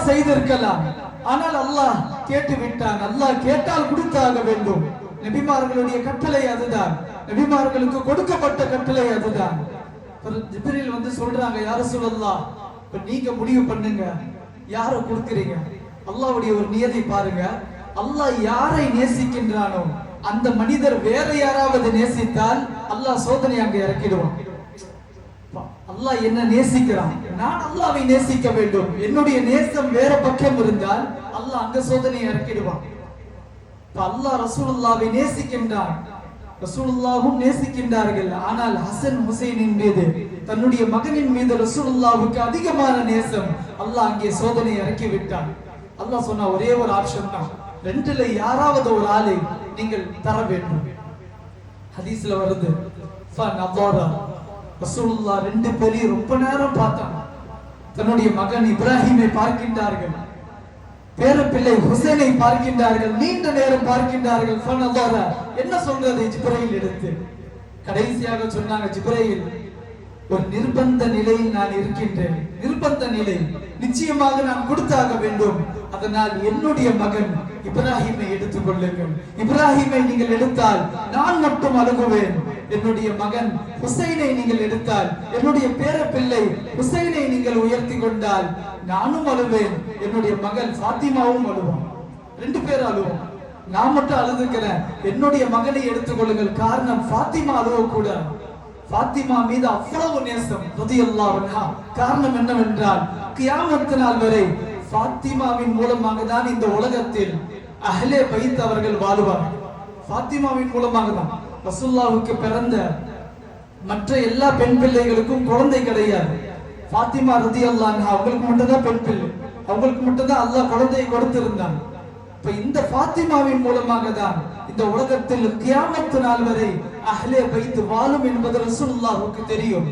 செய்திருக்கலாம். ஆனால் அல்லாஹ் கேட்டு விட்டான். அல்லாஹ் கேட்டால் கொடுத்தாக வேண்டும். நபிமார்களுடைய கட்டளை அதுதான். நபிமார்களுக்கு கொடுக்கப்பட்ட கட்டளை அதுதான். ஜிப்ரீல் வந்து சொல்றாங்க, யா ரசூலல்லாஹ், இப்ப நீங்க முடிவு பண்ணுங்க, யார கொடுக்கிறீங்க? அல்லாஹ்வுடைய ஒரு நியதி பாருங்க. அல்லாஹ் யாரை நேசிக்கின்றானோ அந்த மனிதர் வேற யாராவது நேசித்தால் அல்லாஹ் சோதனை அங்க இறக்கிடுவான். அல்லாஹ் என்ன நேசிக்கிறான், நான் அல்லாஹ்வை நேசிக்க வேண்டும். என்னுடைய நேசம் வேற பக்கம் இருந்தால் அல்லாஹ் அங்க சோதனை இறக்கிடுவான். அல்லாஹ் ரசூலுல்லாஹ்வை நேசிக்கின்றான், ரசூலுல்லாஹும் நேசிக்கின்றார்கள். ஆனால் ஹசன் ஹுசைனின் மீது, தன்னுடைய மகனின் மீது ரசூலுல்லாஹ்வுக்கு அதிகமான நேசம். அல்லாஹ் அங்கே சோதனை இறக்கி விட்டான். அல்லாஹ் சொன்ன ஒரே ஒரு ஆப்ஷன் தான், ரெண்டுல யாராவது ஒரு ஆளை நீங்கள் தர வேண்டும். ஹதீஸ்ல வருது, ரசூலுல்லாஹ் ரெண்டு பேரையும் ரொம்ப நேரம் பார்த்தாங்க. தன்னுடைய மகன் இப்ராஹிமை பார்க்கின்றார்கள், பேரப்பிள்ளை ஹுசைனை பார்க்கின்றார்கள், நீண்ட நேரம் பார்க்கின்றார்கள். என்ன சொல்றது ஜிப்ரீல் எடுத்து கடைசியாக சொன்னாங்க, ஜிப்ரீல், ஒரு நிர்பந்த நிலையில் நான் இருக்கின்றேன். நிர்பந்த நிலை, நிச்சயமாக நான் கொடுத்தாக வேண்டும். அதனால் என்னுடைய மகன் இப்ராஹிமை எடுத்துக் கொள்ளுங்கள். இப்ராஹிமை நீங்கள் எடுத்தால் நான் மட்டும் அழுகுவேன். என்னுடைய மகன் ஹுசைனை நீங்கள் எடுத்தால், என்னுடைய பேரப்பிள்ளை ஹுசைனை நீங்கள் உயர்த்தி கொண்டால் நானும் அழுவேன். என்னுடைய மகள் ஃபாத்திமாவும் அழுவான். ரெண்டு பேரும் அழுவோம். நான் மட்டும் அழுதுக்கிறேன். என்னுடைய மகனை எடுத்துக் கொள்ளுங்கள். காரணம், ஃபாத்திமா அழுவ கூட. ஃபாத்திமா மீது அவ்வளவு நேசம் ரலியல்லாஹு அன்ஹா. காரணம் என்னவென்றால், கியாமத் நாள் வரை ஃபாத்திமாவின் மூலமாக தான் இந்த உலகத்தில் அஹ்லே பைத் அவர்கள் வாழுவார்கள். ஃபாத்திமாவின் மூலமாக தான். ரசூலுல்லாஹ்வுக்கு பிறந்த மற்ற எல்லா பெண் பிள்ளைகளுக்கும் குழந்தை கிடையாது. ஃபாத்திமா ரலியல்லாஹு அன்ஹா அவங்களுக்கு மட்டும் தான் பெண் பிள்ளை. அவங்களுக்கு மட்டும் தான் அல்லாஹ் குழந்தையை கொடுத்திருந்தான். இப்ப இந்த ஃபாத்திமாவின் மூலமாக தான் இந்த உலகத்தில் கியாமத் நாள் வரை அஹ்லே பைத் வாழும் என்பது ரசூலுல்லாஹ்வுக்கு தெரியும்.